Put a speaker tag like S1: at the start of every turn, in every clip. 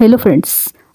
S1: Hello friends,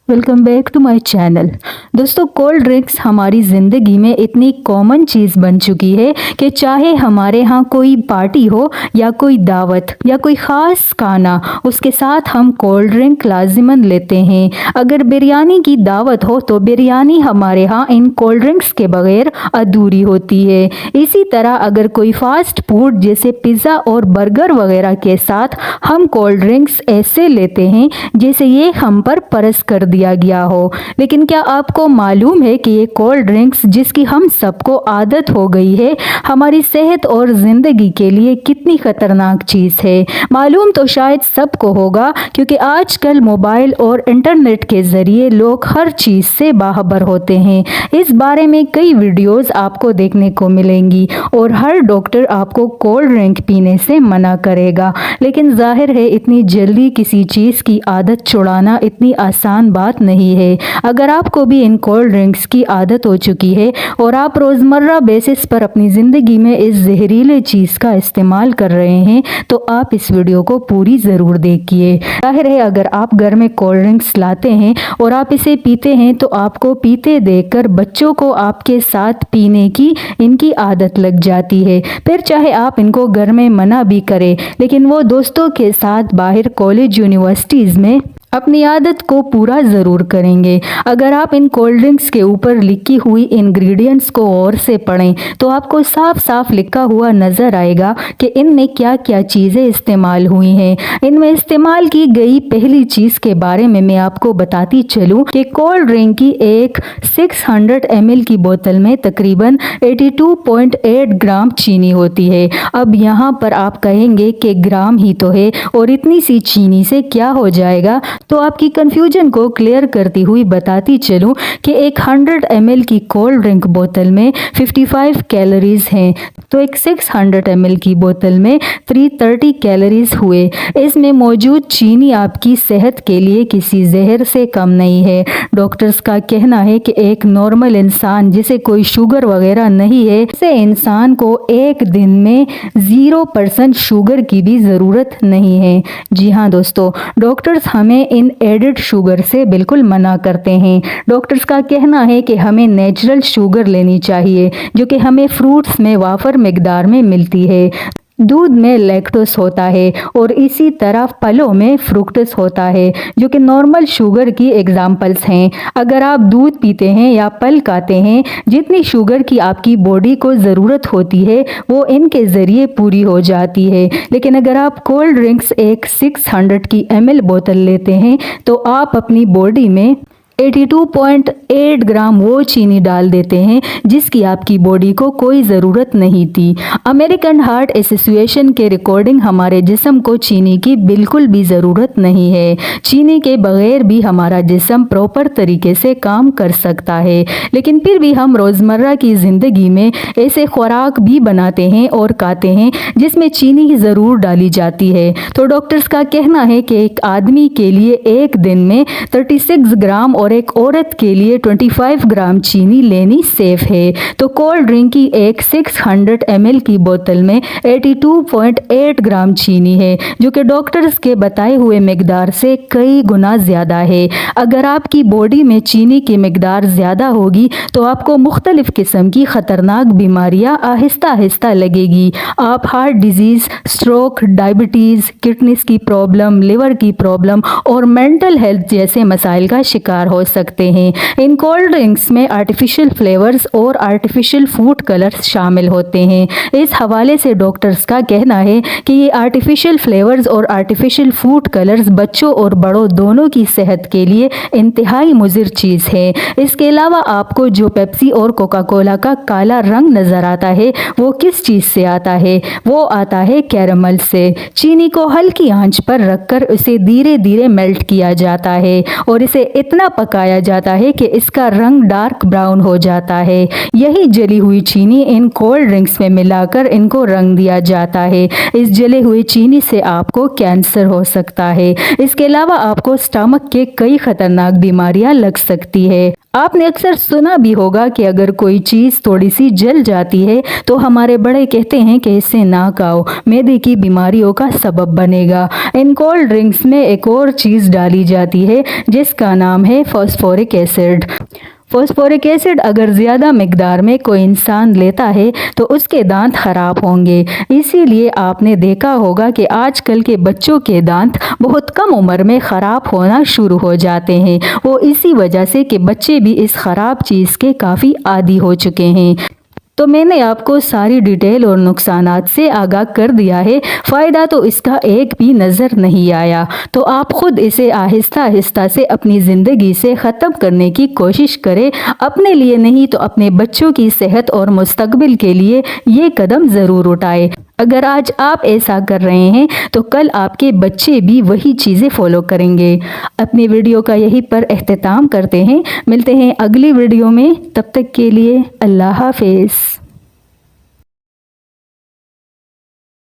S1: welcome back to my channel. दोस्तों, cold drinks हमारी ज़िंदगी में इतनी कॉमन चीज़ बन चुकी है कि चाहे हमारे यहाँ कोई पार्टी हो या कोई दावत या कोई ख़ास खाना, उसके साथ हम कोल्ड ड्रिंक लाजिमन लेते हैं। अगर बिरयानी की दावत हो तो बिरयानी हमारे यहाँ इन कोल्ड ड्रिंक्स के बगैर अधूरी होती है। इसी तरह अगर कोई फास्ट फूड जैसे पिज़्ज़ा और बर्गर वगैरह के साथ हम कोल्ड ड्रिंक्स ऐसे लेते हैं जैसे ये हम पर परस कर दिया गया हो। लेकिन क्या आपको मालूम है कि ये कोल्ड ड्रिंक्स जिसकी हम सबको आदत हो गई है, हमारी सेहत और ज़िंदगी के लिए कितनी ख़तरनाक चीज़ है? मालूम तो शायद सबको होगा, क्योंकि आजकल मोबाइल और इंटरनेट के ज़रिए लोग हर चीज़ से बाखबर होते हैं। इस बारे में कई वीडियोज़ आपको देखने को मिलेंगी और हर डॉक्टर आपको कोल्ड ड्रिंक पीने से मना करेगा। लेकिन जाहिर है इतनी जल्दी किसी चीज़ की आदत छुड़ाना इतनी आसान बात नहीं है। अगर आपको भी इन कोल्ड ड्रिंक्स की आदत हो चुकी है और आप रोज़मर्रा बेसिस पर अपनी ज़िंदगी में इस जहरीले चीज़ का इस्तेमाल कर रहे हैं, तो आप इस वीडियो को पूरी ज़रूर देखिए। जाहिर है अगर आप घर में कोल्ड ड्रिंक्स लाते हैं और आप इसे पीते हैं तो आपको पीते देखकर बच्चों को आपके साथ पीने की इनकी आदत लग जाती है। फिर चाहे आप इनको घर में मना भी करें, लेकिन वो दोस्तों के साथ बाहर कॉलेज यूनिवर्सिटीज़ में अपनी आदत को पूरा ज़रूर करेंगे। अगर आप इन कोल्ड ड्रिंक्स के ऊपर लिखी हुई इंग्रेडिएंट्स को गौर से पढ़ें तो आपको साफ साफ लिखा हुआ नज़र आएगा कि इनमें क्या क्या चीज़ें इस्तेमाल हुई हैं। इनमें इस्तेमाल की गई पहली चीज़ के बारे में मैं आपको बताती चलूँ कि कोल्ड ड्रिंक की एक 600 ml की बोतल में तकरीबन 82.8 ग्राम चीनी होती है। अब यहाँ पर आप कहेंगे कि ग्राम ही तो है और इतनी सी चीनी से क्या हो जाएगा, तो आपकी कंफ्यूजन को क्लियर करती हुई बताती चलूं कि एक 100 ml की कोल्ड ड्रिंक बोतल में 55 कैलोरीज हैं, तो एक 600 ml की बोतल में 330 कैलोरीज हुए। इसमें मौजूद चीनी आपकी सेहत के लिए किसी जहर से कम नहीं है। डॉक्टर्स का कहना है कि एक नॉर्मल इंसान जिसे कोई शुगर वगैरह नहीं है, ऐसे इंसान को एक दिन में 0% शुगर की भी ज़रूरत नहीं है। जी हाँ दोस्तों, डॉक्टर्स हमें इन एडेड शुगर से बिल्कुल मना करते हैं। डॉक्टर्स का कहना है कि हमें नेचुरल शुगर लेनी चाहिए जो कि हमें फ्रूट्स में वाफर मिकदार में मिलती है। दूध में लैक्टोस होता है और इसी तरह फलों में फ्रुक्टोस होता है, जो कि नॉर्मल शुगर की एग्जाम्पल्स हैं। अगर आप दूध पीते हैं या फल खाते हैं, जितनी शुगर की आपकी बॉडी को ज़रूरत होती है वो इनके ज़रिए पूरी हो जाती है। लेकिन अगर आप कोल्ड ड्रिंक्स एक 600 की ml बोतल लेते हैं तो आप अपनी बॉडी में 82.8 ग्राम वो चीनी डाल देते हैं जिसकी आपकी बॉडी को कोई ज़रूरत नहीं थी। अमेरिकन हार्ट एसोसिएशन के रिकॉर्डिंग हमारे जिस्म को चीनी की बिल्कुल भी ज़रूरत नहीं है। चीनी के बगैर भी हमारा जिस्म प्रॉपर तरीके से काम कर सकता है, लेकिन फिर भी हम रोज़मर्रा की ज़िंदगी में ऐसे खुराक भी बनाते हैं और खाते हैं जिसमें चीनी ज़रूर डाली जाती है। तो डॉक्टर्स का कहना है कि एक आदमी के लिए एक दिन में 36 ग्राम और एक औरत के लिए 25 ग्राम चीनी लेनी सेफ है। तो कोल्ड ड्रिंक की एक 600 ml की बोतल में 82.8 ग्राम चीनी है, जो कि डॉक्टर्स के बताए हुए मिकदार से कई गुना ज़्यादा है। अगर आपकी बॉडी में चीनी की मिकदार ज़्यादा होगी तो आपको मुख्तलिफ किस्म की ख़तरनाक बीमारियाँ आहिस्ता आहिस्ता लगेगी। आप heart disease, stroke, diabetes, kidneys की प्रॉब्लम, लिवर की प्रॉब्लम और मेंटल हेल्थ जैसे मसाइल का शिकार हो सकते हैं। इन कोल्ड ड्रिंक्स में आर्टिफिशियल फ्लेवर्स और आर्टिफिशियल फूड कलर्स शामिल होते हैं। इस हवाले से डॉक्टर्स का कहना है कि ये आर्टिफिशियल फ्लेवर्स और आर्टिफिशियल फूड कलर्स बच्चों और बड़ों दोनों की सेहत के लिए इंतहाई मुज़िर चीज़ है। इसके अलावा आपको जो पेप्सी और कोका कोला का काला रंग नज़र आता है वो किस चीज़ से आता है? वो आता है कैरमल से। चीनी को हल्की आंच पर रखकर उसे धीरे धीरे मेल्ट किया जाता है और इसे इतना पकाया जाता है कि इसका रंग डार्क ब्राउन हो जाता है। यही जली हुई चीनी इन कोल्ड ड्रिंक्स में मिलाकर इनको रंग दिया जाता है। इस जले हुए चीनी से आपको कैंसर हो सकता है। इसके अलावा आपको स्टमक के कई खतरनाक बीमारियां लग सकती है। आपने अक्सर सुना भी होगा कि अगर कोई चीज थोड़ी सी जल जाती है तो हमारे बड़े कहते हैं कि इसे ना खाओ, मैदे की बीमारियों का सबब बनेगा। इन कोल्ड ड्रिंक्स में एक और चीज डाली जाती है जिसका नाम है फास्फोरिक एसिड। फास्फोरिक एसिड अगर ज़्यादा मिकदार में कोई इंसान लेता है तो उसके दांत खराब होंगे। इसीलिए आपने देखा होगा कि आजकल के बच्चों के दांत बहुत कम उम्र में ख़राब होना शुरू हो जाते हैं। वो इसी वजह से कि बच्चे भी इस ख़राब चीज़ के काफ़ी आदी हो चुके हैं। तो मैंने आपको सारी डिटेल और नुकसानात से आगाह कर दिया है। फ़ायदा तो इसका एक भी नज़र नहीं आया। तो आप खुद इसे आहिस्ता आहिस्ता से अपनी ज़िंदगी से ख़त्म करने की कोशिश करें। अपने लिए नहीं तो अपने बच्चों की सेहत और मुस्तकबिल के लिए ये कदम ज़रूर उठाएं। अगर आज आप ऐसा कर रहे हैं तो कल आपके बच्चे भी वही चीज़ें फॉलो करेंगे। अपनी वीडियो का यहीं पर एख्तिताम करते हैं। मिलते हैं अगली वीडियो में, तब तक के लिए अल्लाह हाफिज़।